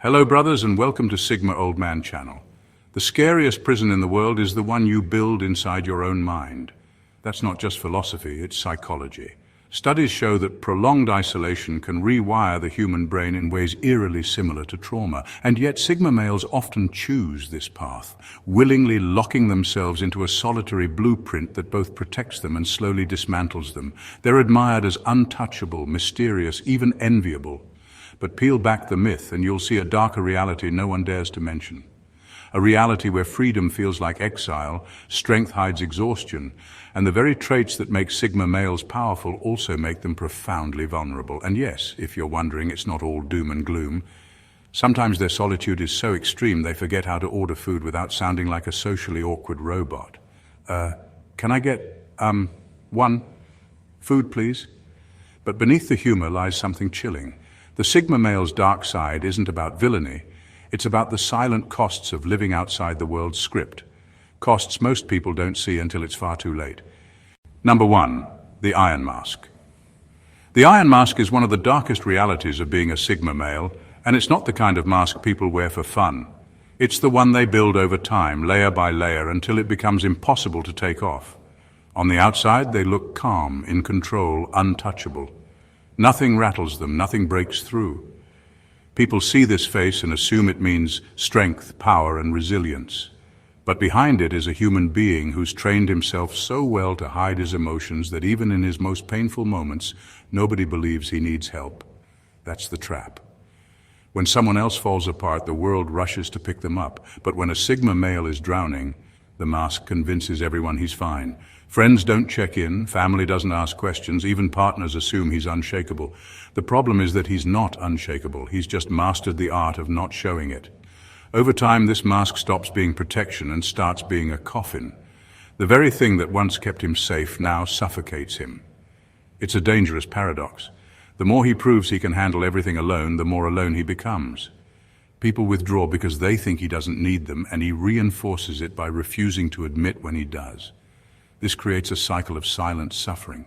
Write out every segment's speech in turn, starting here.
Hello brothers and welcome to Sigma Old Man channel. The scariest prison in the world is the one you build inside your own mind. That's not just philosophy, it's psychology. Studies show that prolonged isolation can rewire the human brain in ways eerily similar to trauma, and yet Sigma males often choose this path, willingly locking themselves into a solitary blueprint that both protects them and slowly dismantles them. They're admired as untouchable, mysterious, even enviable. But peel back the myth and you'll see a darker reality no one dares to mention. A reality where freedom feels like exile, strength hides exhaustion, and the very traits that make Sigma males powerful also make them profoundly vulnerable. And yes, if you're wondering, it's not all doom and gloom. Sometimes their solitude is so extreme they forget how to order food without sounding like a socially awkward robot. Can I get, one food, please? But beneath the humor lies something chilling. The Sigma male's dark side isn't about villainy. It's about the silent costs of living outside the world's script. Costs most people don't see until it's far too late. Number 1, the Iron Mask. The Iron Mask is one of the darkest realities of being a Sigma male, and it's not the kind of mask people wear for fun. It's the one they build over time, layer by layer, until it becomes impossible to take off. On the outside, they look calm, in control, untouchable. Nothing rattles them, nothing breaks through. People see this face and assume it means strength, power, and resilience. But behind it is a human being who's trained himself so well to hide his emotions that even in his most painful moments, nobody believes he needs help. That's the trap. When someone else falls apart, the world rushes to pick them up. But when a Sigma male is drowning, the mask convinces everyone he's fine. Friends don't check in, family doesn't ask questions, even partners assume he's unshakable. The problem is that he's not unshakable, he's just mastered the art of not showing it. Over time, this mask stops being protection and starts being a coffin. The very thing that once kept him safe now suffocates him. It's a dangerous paradox. The more he proves he can handle everything alone, the more alone he becomes. People withdraw because they think he doesn't need them, and he reinforces it by refusing to admit when he does. This creates a cycle of silent suffering.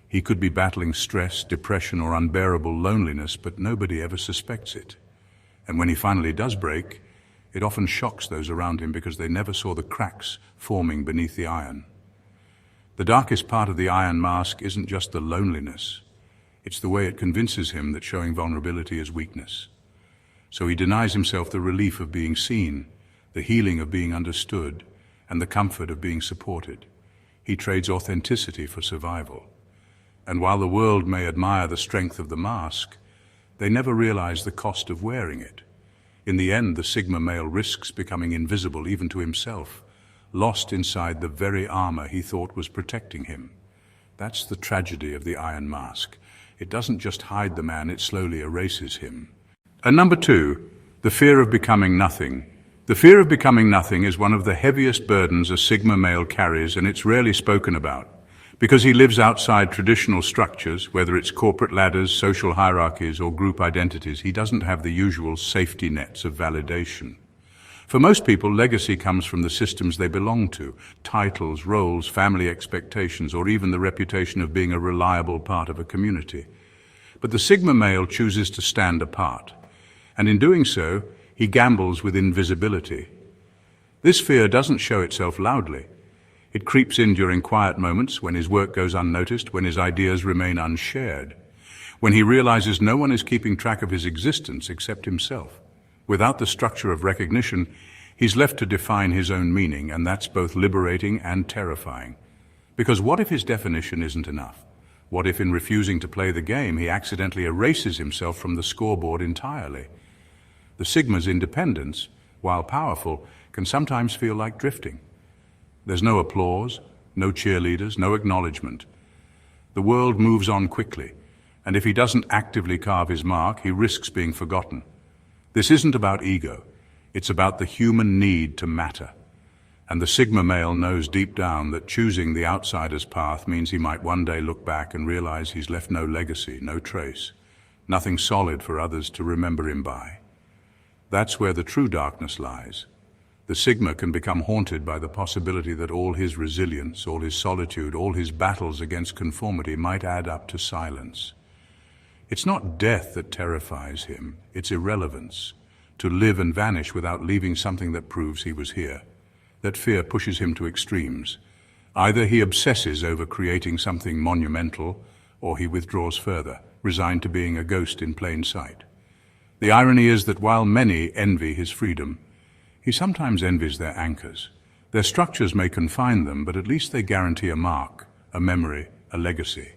He could be battling stress, depression, or unbearable loneliness, but nobody ever suspects it. And when he finally does break, it often shocks those around him because they never saw the cracks forming beneath the iron. The darkest part of the Iron Mask isn't just the loneliness. It's the way it convinces him that showing vulnerability is weakness. So he denies himself the relief of being seen, the healing of being understood, and the comfort of being supported. He trades authenticity for survival. And while the world may admire the strength of the mask, they never realize the cost of wearing it. In the end, the Sigma male risks becoming invisible even to himself, lost inside the very armor he thought was protecting him. That's the tragedy of the Iron Mask. It doesn't just hide the man, it slowly erases him. And number 2, the fear of becoming nothing. The fear of becoming nothing is one of the heaviest burdens a Sigma male carries, and it's rarely spoken about. Because he lives outside traditional structures, whether it's corporate ladders, social hierarchies, or group identities, he doesn't have the usual safety nets of validation. For most people, legacy comes from the systems they belong to, titles, roles, family expectations, or even the reputation of being a reliable part of a community. But the Sigma male chooses to stand apart, and in doing so, he gambles with invisibility. This fear doesn't show itself loudly. It creeps in during quiet moments, when his work goes unnoticed, when his ideas remain unshared, when he realizes no one is keeping track of his existence except himself. Without the structure of recognition, he's left to define his own meaning, and that's both liberating and terrifying. Because what if his definition isn't enough? What if in refusing to play the game, he accidentally erases himself from the scoreboard entirely? The Sigma's independence, while powerful, can sometimes feel like drifting. There's no applause, no cheerleaders, no acknowledgement. The world moves on quickly, and if he doesn't actively carve his mark, he risks being forgotten. This isn't about ego, it's about the human need to matter. And the Sigma male knows deep down that choosing the outsider's path means he might one day look back and realize he's left no legacy, no trace, nothing solid for others to remember him by. That's where the true darkness lies. The Sigma can become haunted by the possibility that all his resilience, all his solitude, all his battles against conformity might add up to silence. It's not death that terrifies him, it's irrelevance. to live and vanish without leaving something that proves he was here. That fear pushes him to extremes. Either he obsesses over creating something monumental, or he withdraws further, resigned to being a ghost in plain sight. The irony is that while many envy his freedom, he sometimes envies their anchors. Their structures may confine them, but at least they guarantee a mark, a memory, a legacy.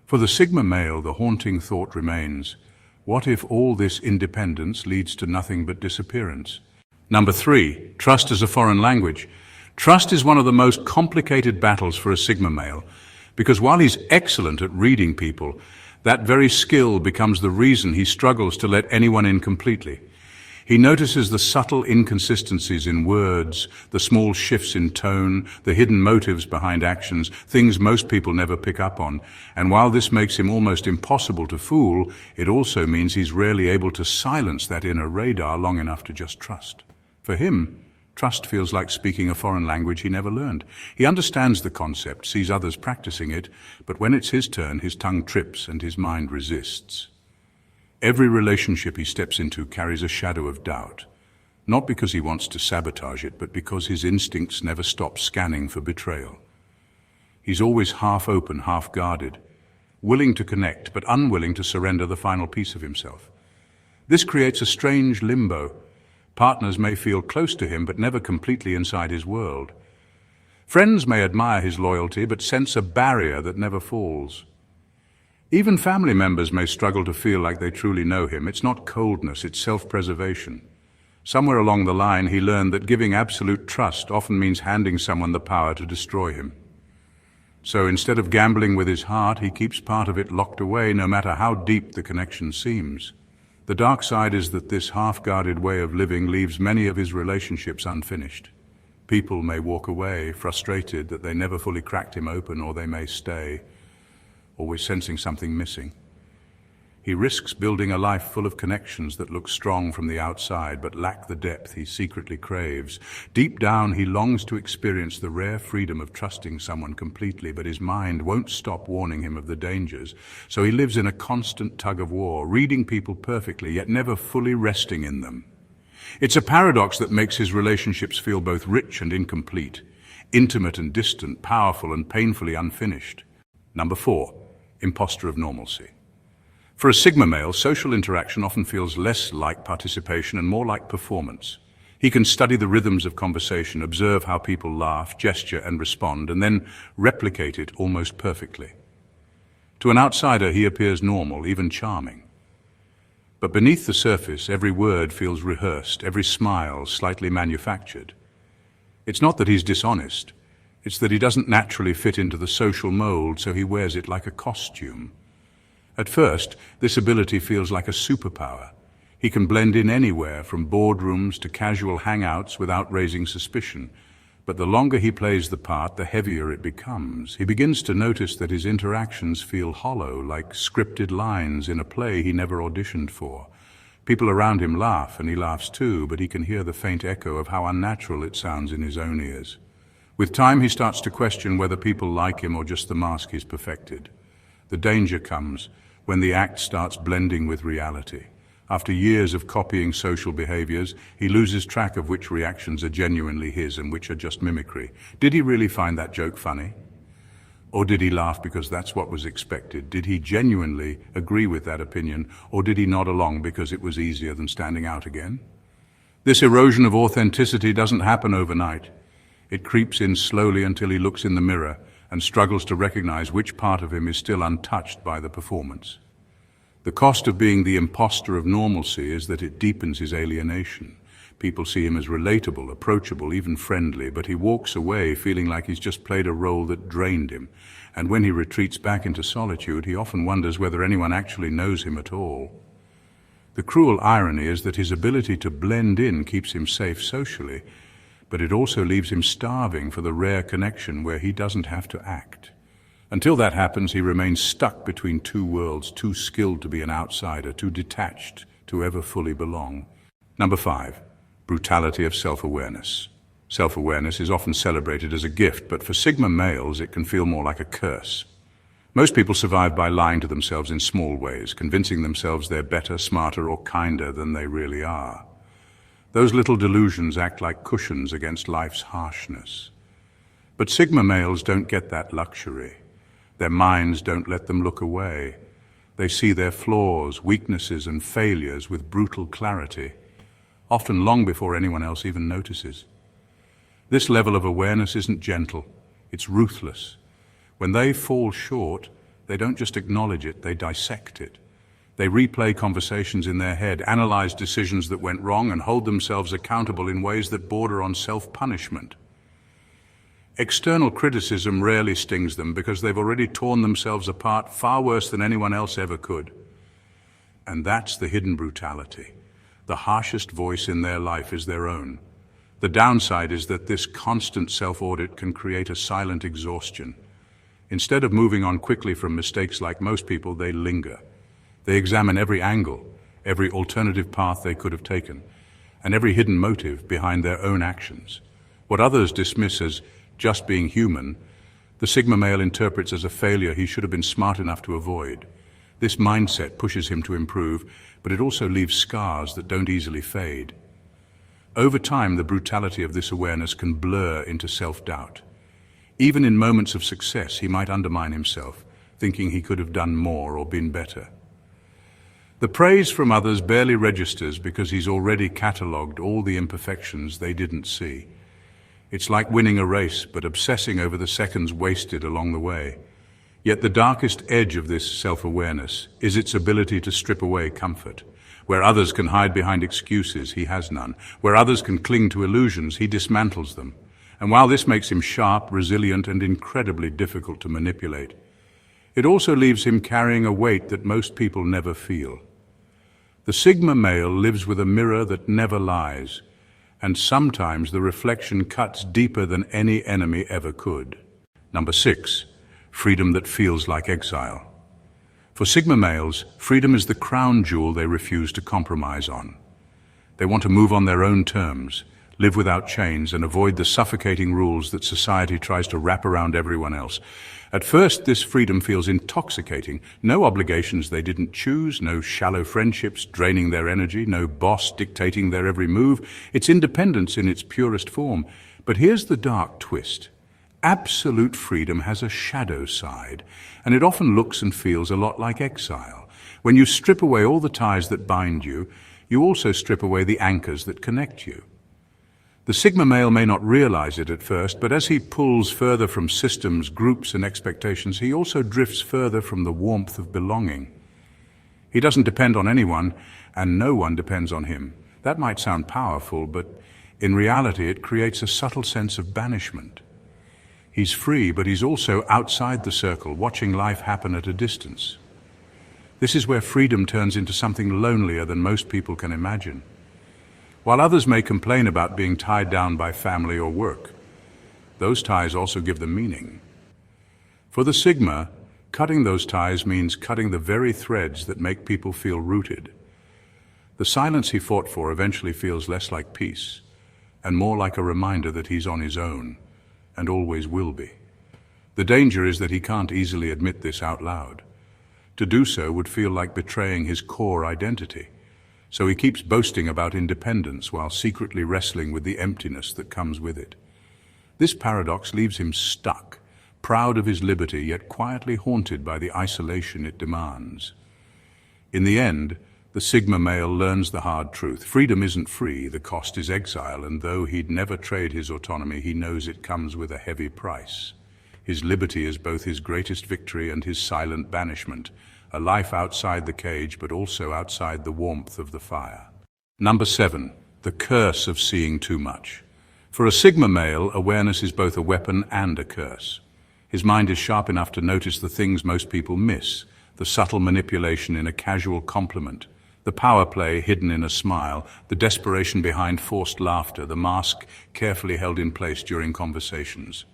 For the Sigma male, the haunting thought remains, what if all this independence leads to nothing but disappearance? Number 3, trust as a foreign language. Trust is one of the most complicated battles for a Sigma male, because while he's excellent at reading people, that very skill becomes the reason he struggles to let anyone in completely. He notices the subtle inconsistencies in words, the small shifts in tone, the hidden motives behind actions, things most people never pick up on. And while this makes him almost impossible to fool, it also means he's rarely able to silence that inner radar long enough to just trust. For him, trust feels like speaking a foreign language he never learned. He understands the concept, sees others practicing it, but when it's his turn, his tongue trips and his mind resists. Every relationship he steps into carries a shadow of doubt, not because he wants to sabotage it, but because his instincts never stop scanning for betrayal. He's always half open, half guarded, willing to connect, but unwilling to surrender the final piece of himself. This creates a strange limbo. Partners may feel close to him, but never completely inside his world. Friends may admire his loyalty, but sense a barrier that never falls. Even family members may struggle to feel like they truly know him. It's not coldness, it's self-preservation. Somewhere along the line, he learned that giving absolute trust often means handing someone the power to destroy him. So instead of gambling with his heart, he keeps part of it locked away, no matter how deep the connection seems. The dark side is that this half-guarded way of living leaves many of his relationships unfinished. People may walk away, frustrated that they never fully cracked him open, or they may stay, always sensing something missing. He risks building a life full of connections that look strong from the outside but lack the depth he secretly craves. Deep down, he longs to experience the rare freedom of trusting someone completely, but his mind won't stop warning him of the dangers. So he lives in a constant tug-of-war, reading people perfectly, yet never fully resting in them. It's a paradox that makes his relationships feel both rich and incomplete, intimate and distant, powerful and painfully unfinished. Number 4. Imposter of normalcy. For a Sigma male, social interaction often feels less like participation and more like performance. He can study the rhythms of conversation, observe how people laugh, gesture and respond, and then replicate it almost perfectly. To an outsider, he appears normal, even charming. But beneath the surface, every word feels rehearsed, every smile slightly manufactured. It's not that he's dishonest. It's that he doesn't naturally fit into the social mold, so he wears it like a costume. At first, this ability feels like a superpower. He can blend in anywhere, from boardrooms to casual hangouts, without raising suspicion. But the longer he plays the part, the heavier it becomes. He begins to notice that his interactions feel hollow, like scripted lines in a play he never auditioned for. People around him laugh, and he laughs too, but he can hear the faint echo of how unnatural it sounds in his own ears. With time, he starts to question whether people like him or just the mask he's perfected. The danger comes when the act starts blending with reality. After years of copying social behaviors, he loses track of which reactions are genuinely his and which are just mimicry. Did he really find that joke funny? Or did he laugh because that's what was expected? Did he genuinely agree with that opinion, or did he nod along because it was easier than standing out again? This erosion of authenticity doesn't happen overnight. It creeps in slowly until he looks in the mirror and struggles to recognize which part of him is still untouched by the performance. The cost of being the imposter of normalcy is that it deepens his alienation. People see him as relatable, approachable, even friendly, but he walks away feeling like he's just played a role that drained him. And when he retreats back into solitude, he often wonders whether anyone actually knows him at all. The cruel irony is that his ability to blend in keeps him safe socially, but it also leaves him starving for the rare connection where he doesn't have to act. Until that happens, he remains stuck between two worlds, too skilled to be an outsider, too detached to ever fully belong. Number 5, brutality of self-awareness. Self-awareness is often celebrated as a gift, but for Sigma males, it can feel more like a curse. Most people survive by lying to themselves in small ways, convincing themselves they're better, smarter, or kinder than they really are. Those little delusions act like cushions against life's harshness. But Sigma males don't get that luxury. Their minds don't let them look away. They see their flaws, weaknesses, and failures with brutal clarity, often long before anyone else even notices. This level of awareness isn't gentle, it's ruthless. When they fall short, they don't just acknowledge it, they dissect it. They replay conversations in their head, analyze decisions that went wrong, and hold themselves accountable in ways that border on self-punishment. External criticism rarely stings them because they've already torn themselves apart far worse than anyone else ever could. And that's the hidden brutality. The harshest voice in their life is their own. The downside is that this constant self-audit can create a silent exhaustion. Instead of moving on quickly from mistakes like most people, they linger. They examine every angle, every alternative path they could have taken, and every hidden motive behind their own actions. What others dismiss as just being human, the Sigma male interprets as a failure he should have been smart enough to avoid. This mindset pushes him to improve, but it also leaves scars that don't easily fade. Over time, the brutality of this awareness can blur into self-doubt. Even in moments of success, he might undermine himself, thinking he could have done more or been better. The praise from others barely registers because he's already catalogued all the imperfections they didn't see. It's like winning a race, but obsessing over the seconds wasted along the way. Yet the darkest edge of this self-awareness is its ability to strip away comfort. Where others can hide behind excuses, he has none. Where others can cling to illusions, he dismantles them. And while this makes him sharp, resilient, and incredibly difficult to manipulate, it also leaves him carrying a weight that most people never feel. The Sigma male lives with a mirror that never lies, and sometimes the reflection cuts deeper than any enemy ever could. Number 6, freedom that feels like exile. For Sigma males, freedom is the crown jewel they refuse to compromise on. They want to move on their own terms, live without chains, and avoid the suffocating rules that society tries to wrap around everyone else. At first, this freedom feels intoxicating. No obligations they didn't choose, no shallow friendships draining their energy, no boss dictating their every move. It's independence in its purest form. But here's the dark twist. Absolute freedom has a shadow side, and it often looks and feels a lot like exile. When you strip away all the ties that bind you, you also strip away the anchors that connect you. The Sigma male may not realize it at first, but as he pulls further from systems, groups, and expectations, he also drifts further from the warmth of belonging. He doesn't depend on anyone, and no one depends on him. That might sound powerful, but in reality it creates a subtle sense of banishment. He's free, but he's also outside the circle, watching life happen at a distance. This is where freedom turns into something lonelier than most people can imagine. While others may complain about being tied down by family or work, those ties also give them meaning. For the Sigma, cutting those ties means cutting the very threads that make people feel rooted. The silence he fought for eventually feels less like peace, and more like a reminder that he's on his own, and always will be. The danger is that he can't easily admit this out loud. To do so would feel like betraying his core identity. So he keeps boasting about independence while secretly wrestling with the emptiness that comes with it. This paradox leaves him stuck, proud of his liberty, yet quietly haunted by the isolation it demands. In the end, the Sigma male learns the hard truth. Freedom isn't free, the cost is exile, and though he'd never trade his autonomy, he knows it comes with a heavy price. His liberty is both his greatest victory and his silent banishment, a life outside the cage, but also outside the warmth of the fire. Number 7, the curse of seeing too much. For a Sigma male, awareness is both a weapon and a curse. His mind is sharp enough to notice the things most people miss, the subtle manipulation in a casual compliment, the power play hidden in a smile, the desperation behind forced laughter, the mask carefully held in place during conversations.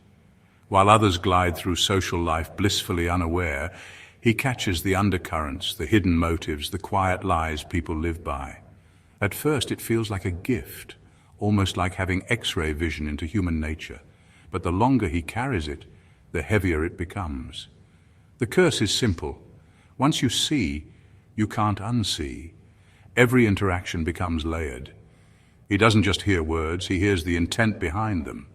While others glide through social life blissfully unaware, he catches the undercurrents, the hidden motives, the quiet lies people live by. At first it feels like a gift, almost like having X-ray vision into human nature. But the longer he carries it, the heavier it becomes. The curse is simple. Once you see, you can't unsee. Every interaction becomes layered. He doesn't just hear words, he hears the intent behind them.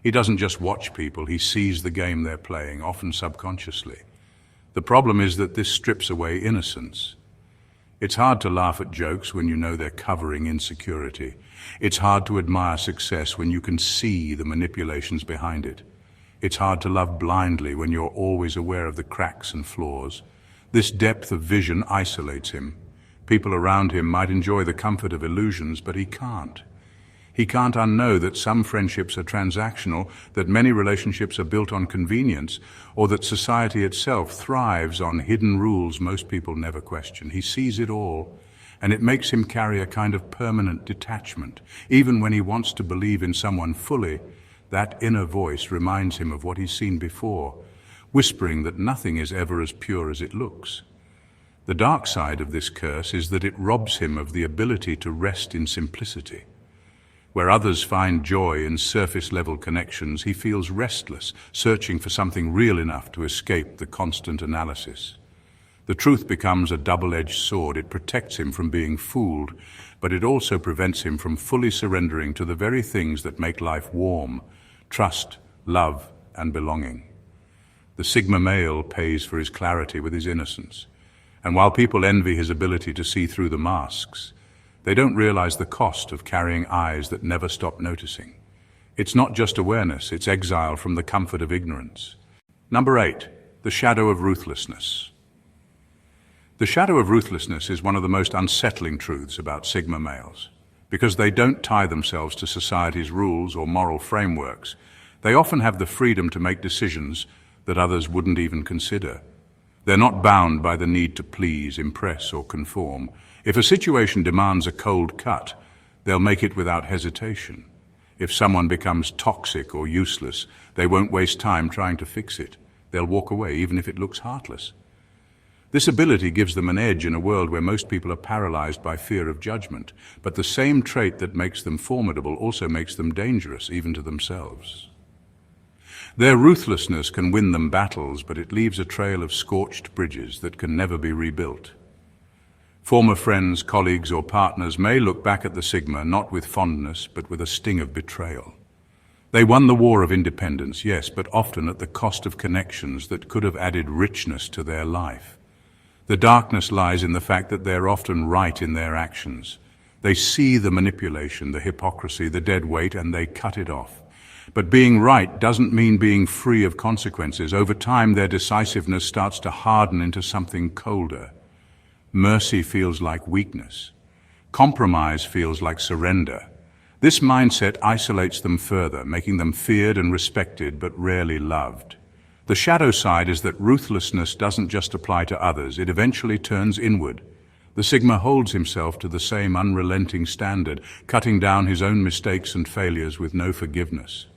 He doesn't just watch people, he sees the game they're playing, often subconsciously. The problem is that this strips away innocence. It's hard to laugh at jokes when you know they're covering insecurity. It's hard to admire success when you can see the manipulations behind it. It's hard to love blindly when you're always aware of the cracks and flaws. This depth of vision isolates him. People around him might enjoy the comfort of illusions, but he can't. He can't unknow that some friendships are transactional, that many relationships are built on convenience, or that society itself thrives on hidden rules most people never question. He sees it all, and it makes him carry a kind of permanent detachment. Even when he wants to believe in someone fully, that inner voice reminds him of what he's seen before, whispering that nothing is ever as pure as it looks. The dark side of this curse is that it robs him of the ability to rest in simplicity. Where others find joy in surface-level connections, he feels restless, searching for something real enough to escape the constant analysis. The truth becomes a double-edged sword. It protects him from being fooled, but it also prevents him from fully surrendering to the very things that make life warm: trust, love, and belonging. The Sigma male pays for his clarity with his innocence. And while people envy his ability to see through the masks, they don't realize the cost of carrying eyes that never stop noticing. It's not just awareness, it's exile from the comfort of ignorance. Number 8, the shadow of ruthlessness. The shadow of ruthlessness is one of the most unsettling truths about Sigma males. Because they don't tie themselves to society's rules or moral frameworks, they often have the freedom to make decisions that others wouldn't even consider. They're not bound by the need to please, impress, or conform. If a situation demands a cold cut, they'll make it without hesitation. If someone becomes toxic or useless, they won't waste time trying to fix it. They'll walk away, even if it looks heartless. This ability gives them an edge in a world where most people are paralyzed by fear of judgment. But the same trait that makes them formidable also makes them dangerous, even to themselves. Their ruthlessness can win them battles, but it leaves a trail of scorched bridges that can never be rebuilt. Former friends, colleagues, or partners may look back at the Sigma not with fondness, but with a sting of betrayal. They won the war of independence, yes, but often at the cost of connections that could have added richness to their life. The darkness lies in the fact that they're often right in their actions. They see the manipulation, the hypocrisy, the dead weight, and they cut it off. But being right doesn't mean being free of consequences. Over time, their decisiveness starts to harden into something colder. Mercy feels like weakness. Compromise feels like surrender. This mindset isolates them further, making them feared and respected, but rarely loved. The shadow side is that ruthlessness doesn't just apply to others, it eventually turns inward. The Sigma holds himself to the same unrelenting standard, cutting down his own mistakes and failures with no forgiveness.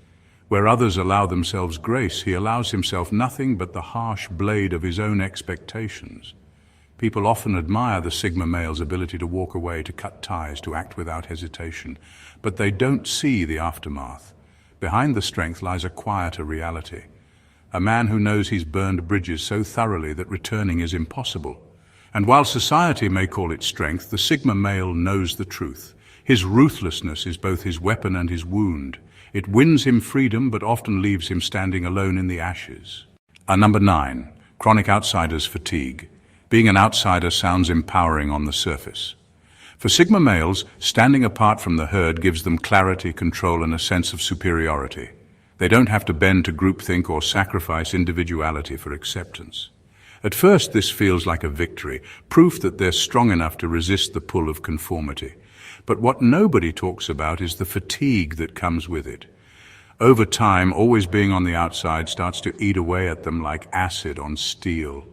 Where others allow themselves grace, he allows himself nothing but the harsh blade of his own expectations. People often admire the Sigma male's ability to walk away, to cut ties, to act without hesitation, but they don't see the aftermath. Behind the strength lies a quieter reality. A man who knows he's burned bridges so thoroughly that returning is impossible. And while society may call it strength, the Sigma male knows the truth. His ruthlessness is both his weapon and his wound. It wins him freedom, but often leaves him standing alone in the ashes. Number 9, chronic outsider's fatigue. Being an outsider sounds empowering on the surface. For Sigma males, standing apart from the herd gives them clarity, control, and a sense of superiority. They don't have to bend to groupthink or sacrifice individuality for acceptance. At first, this feels like a victory, proof that they're strong enough to resist the pull of conformity. But what nobody talks about is the fatigue that comes with it. Over time, always being on the outside starts to eat away at them like acid on steel.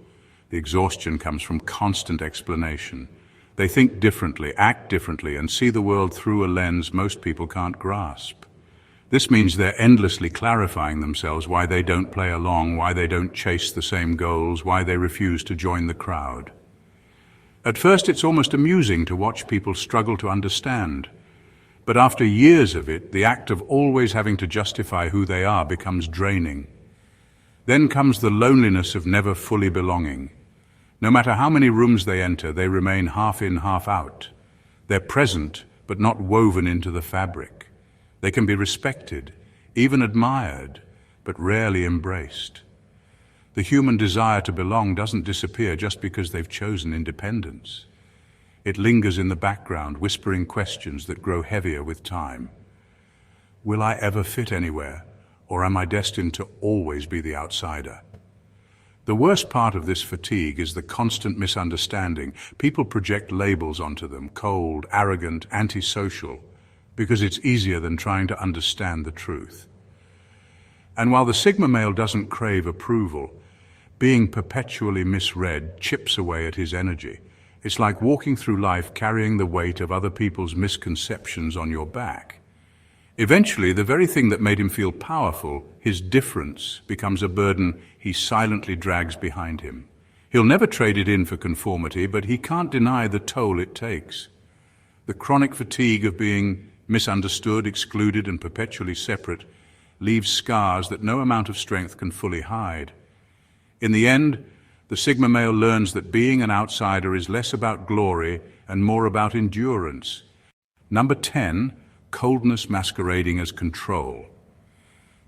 The exhaustion comes from constant explanation. They think differently, act differently, and see the world through a lens most people can't grasp. This means they're endlessly clarifying themselves, why they don't play along, why they don't chase the same goals, why they refuse to join the crowd. At first, it's almost amusing to watch people struggle to understand. But after years of it, the act of always having to justify who they are becomes draining. Then comes the loneliness of never fully belonging. No matter how many rooms they enter, they remain half in, half out. They're present, but not woven into the fabric. They can be respected, even admired, but rarely embraced. The human desire to belong doesn't disappear just because they've chosen independence. It lingers in the background, whispering questions that grow heavier with time. Will I ever fit anywhere, or am I destined to always be the outsider? The worst part of this fatigue is the constant misunderstanding. People project labels onto them: cold, arrogant, antisocial, because it's easier than trying to understand the truth. And while the Sigma male doesn't crave approval, being perpetually misread chips away at his energy. It's like walking through life carrying the weight of other people's misconceptions on your back. Eventually, the very thing that made him feel powerful, his difference, becomes a burden he silently drags behind him. He'll never trade it in for conformity, but he can't deny the toll it takes. The chronic fatigue of being misunderstood, excluded, and perpetually separate leaves scars that no amount of strength can fully hide. In the end, the Sigma male learns that being an outsider is less about glory and more about endurance. Number 10, coldness masquerading as control.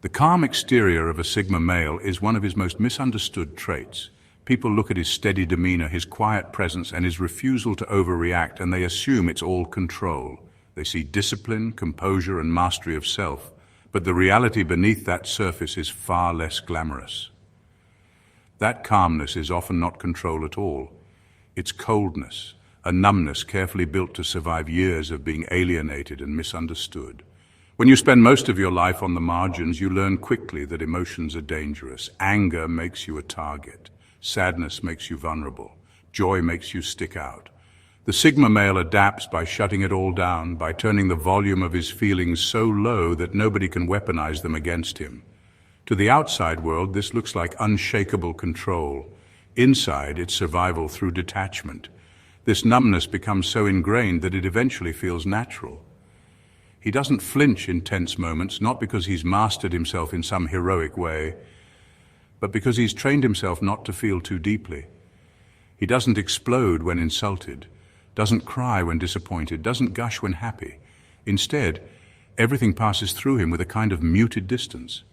The calm exterior of a Sigma male is one of his most misunderstood traits. People look at his steady demeanor, his quiet presence, and his refusal to overreact, and they assume it's all control. They see discipline, composure, and mastery of self, but the reality beneath that surface is far less glamorous. That calmness is often not control at all. It's coldness, a numbness carefully built to survive years of being alienated and misunderstood. When you spend most of your life on the margins, you learn quickly that emotions are dangerous. Anger makes you a target. Sadness makes you vulnerable. Joy makes you stick out. The Sigma male adapts by shutting it all down, by turning the volume of his feelings so low that nobody can weaponize them against him. To the outside world, this looks like unshakable control. Inside, it's survival through detachment. This numbness becomes so ingrained that it eventually feels natural. He doesn't flinch in tense moments, not because he's mastered himself in some heroic way, but because he's trained himself not to feel too deeply. He doesn't explode when insulted, doesn't cry when disappointed, doesn't gush when happy. Instead, everything passes through him with a kind of muted distance.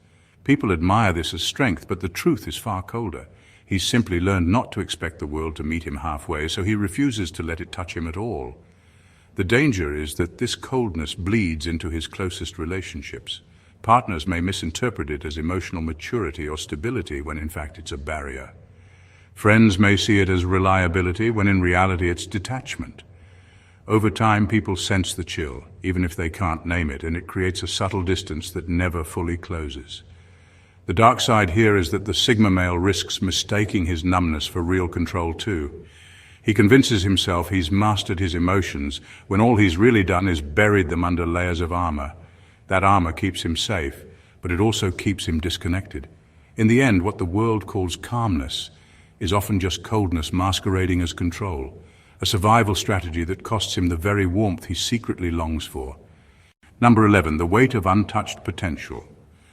People admire this as strength, but the truth is far colder. He's simply learned not to expect the world to meet him halfway, so he refuses to let it touch him at all. The danger is that this coldness bleeds into his closest relationships. Partners may misinterpret it as emotional maturity or stability when in fact it's a barrier. Friends may see it as reliability when in reality it's detachment. Over time, people sense the chill, even if they can't name it, and it creates a subtle distance that never fully closes. The dark side here is that the Sigma male risks mistaking his numbness for real control too. He convinces himself he's mastered his emotions when all he's really done is buried them under layers of armor. That armor keeps him safe, but it also keeps him disconnected. In the end, what the world calls calmness is often just coldness masquerading as control, a survival strategy that costs him the very warmth he secretly longs for. Number 11, the weight of untouched potential.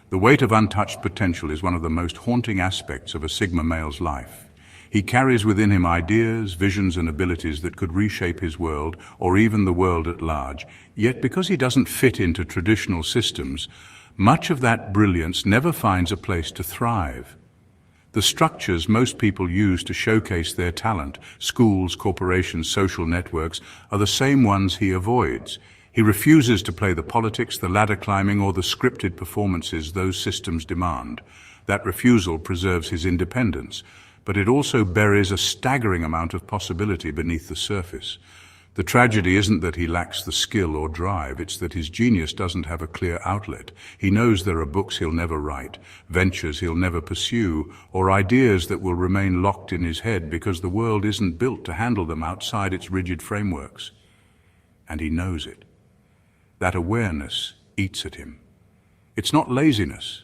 The weight of untouched potential is one of the most haunting aspects of a Sigma male's life. He carries within him ideas, visions, and abilities that could reshape his world, or even the world at large. Yet because he doesn't fit into traditional systems, much of that brilliance never finds a place to thrive. The structures most people use to showcase their talent, schools, corporations, social networks, are the same ones he avoids. He refuses to play the politics, the ladder climbing, or the scripted performances those systems demand. That refusal preserves his independence, but it also buries a staggering amount of possibility beneath the surface. The tragedy isn't that he lacks the skill or drive, it's that his genius doesn't have a clear outlet. He knows there are books he'll never write, ventures he'll never pursue, or ideas that will remain locked in his head because the world isn't built to handle them outside its rigid frameworks. And he knows it. That awareness eats at him. It's not laziness.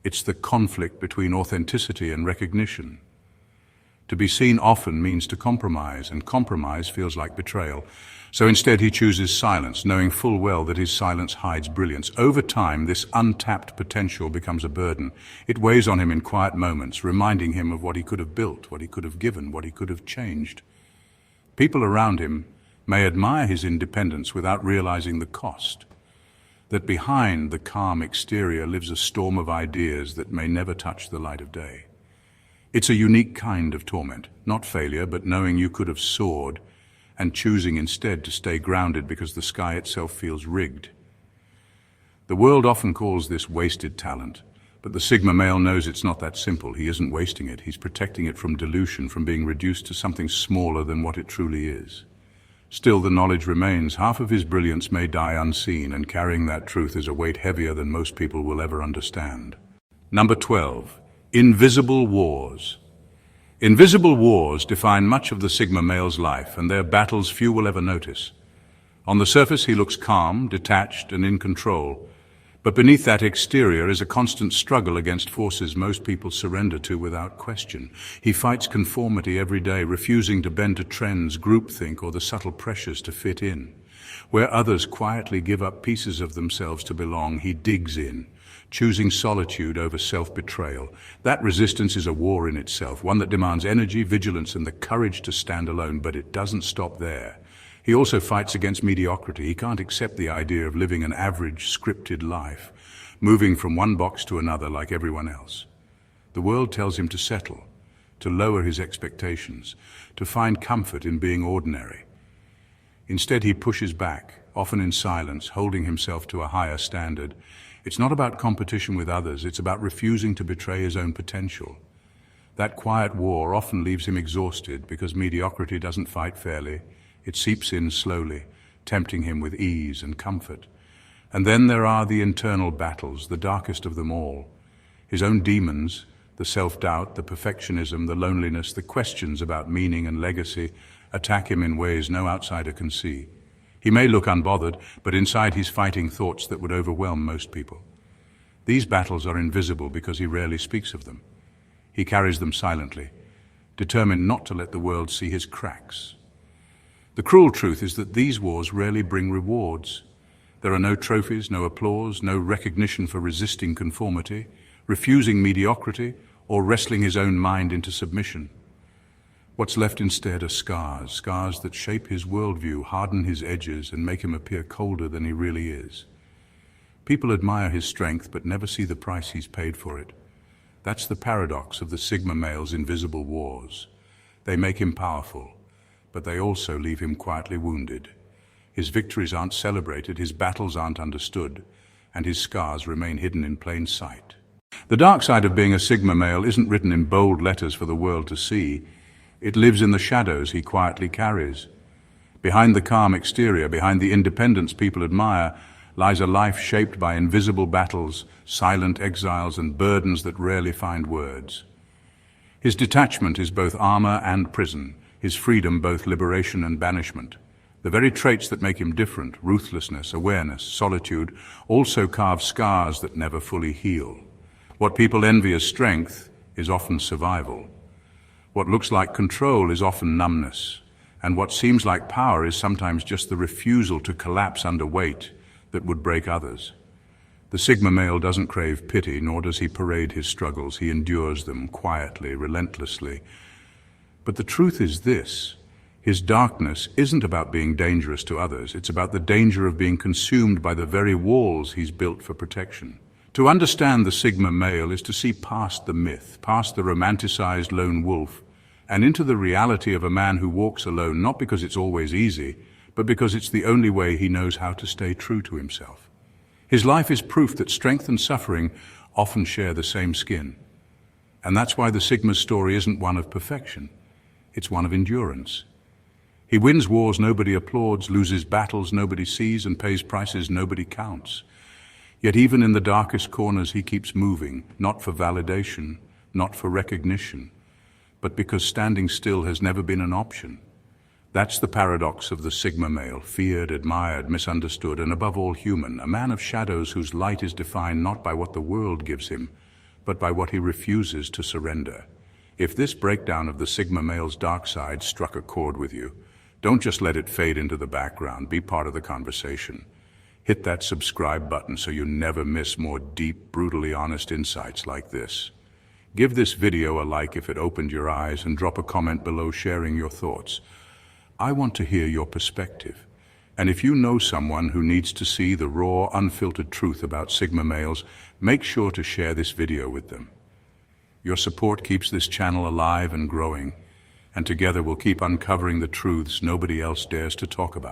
It's the conflict between authenticity and recognition. To be seen often means to compromise, and compromise feels like betrayal. So instead he chooses silence, knowing full well that his silence hides brilliance. Over time, this untapped potential becomes a burden. It weighs on him in quiet moments, reminding him of what he could have built, what he could have given, what he could have changed. People around him may admire his independence without realizing the cost, that behind the calm exterior lives a storm of ideas that may never touch the light of day. It's a unique kind of torment, not failure, but knowing you could have soared and choosing instead to stay grounded because the sky itself feels rigged. The world often calls this wasted talent, but the Sigma male knows it's not that simple. He isn't wasting it. He's protecting it from dilution, from being reduced to something smaller than what it truly is. Still, the knowledge remains. Half of his brilliance may die unseen, and carrying that truth is a weight heavier than most people will ever understand. Number 12. Invisible wars. Invisible wars define much of the Sigma male's life, and their battles few will ever notice. On the surface, he looks calm, detached, and in control. But beneath that exterior is a constant struggle against forces most people surrender to without question. He fights conformity every day, refusing to bend to trends, groupthink, or the subtle pressures to fit in. Where others quietly give up pieces of themselves to belong, he digs in, choosing solitude over self-betrayal. That resistance is a war in itself, one that demands energy, vigilance, and the courage to stand alone, but it doesn't stop there. He also fights against mediocrity. He can't accept the idea of living an average, scripted life, moving from one box to another like everyone else. The world tells him to settle, to lower his expectations, to find comfort in being ordinary. Instead, he pushes back, often in silence, holding himself to a higher standard. It's not about competition with others, it's about refusing to betray his own potential. That quiet war often leaves him exhausted because mediocrity doesn't fight fairly. It seeps in slowly, tempting him with ease and comfort. And then there are the internal battles, the darkest of them all. His own demons, the self-doubt, the perfectionism, the loneliness, the questions about meaning and legacy, attack him in ways no outsider can see. He may look unbothered, but inside he's fighting thoughts that would overwhelm most people. These battles are invisible because he rarely speaks of them. He carries them silently, determined not to let the world see his cracks. The cruel truth is that these wars rarely bring rewards. There are no trophies, no applause, no recognition for resisting conformity, refusing mediocrity, or wrestling his own mind into submission. What's left instead are scars, scars that shape his worldview, harden his edges, and make him appear colder than he really is. People admire his strength, but never see the price he's paid for it. That's the paradox of the Sigma male's invisible wars. They make him powerful, but they also leave him quietly wounded. His victories aren't celebrated, his battles aren't understood, and his scars remain hidden in plain sight. The dark side of being a Sigma male isn't written in bold letters for the world to see. It lives in the shadows he quietly carries. Behind the calm exterior, behind the independence people admire, lies a life shaped by invisible battles, silent exiles, and burdens that rarely find words. His detachment is both armor and prison, his freedom both liberation and banishment. The very traits that make him different, ruthlessness, awareness, solitude, also carve scars that never fully heal. What people envy as strength is often survival. What looks like control is often numbness, and what seems like power is sometimes just the refusal to collapse under weight that would break others. The Sigma male doesn't crave pity, nor does he parade his struggles. He endures them quietly, relentlessly. But the truth is this: his darkness isn't about being dangerous to others. It's about the danger of being consumed by the very walls he's built for protection. To understand the Sigma male is to see past the myth, past the romanticized lone wolf, and into the reality of a man who walks alone, not because it's always easy, but because it's the only way he knows how to stay true to himself. His life is proof that strength and suffering often share the same skin. And that's why the Sigma's story isn't one of perfection. It's one of endurance. He wins wars nobody applauds, loses battles nobody sees, and pays prices nobody counts. Yet even in the darkest corners he keeps moving, not for validation, not for recognition, but because standing still has never been an option. That's the paradox of the Sigma male, feared, admired, misunderstood, and above all human, a man of shadows whose light is defined not by what the world gives him, but by what he refuses to surrender. If this breakdown of the Sigma male's dark side struck a chord with you, don't just let it fade into the background. Be part of the conversation. Hit that subscribe button so you never miss more deep, brutally honest insights like this. Give this video a like if it opened your eyes, and drop a comment below sharing your thoughts. I want to hear your perspective. And if you know someone who needs to see the raw, unfiltered truth about Sigma males, make sure to share this video with them. Your support keeps this channel alive and growing, and together we'll keep uncovering the truths nobody else dares to talk about.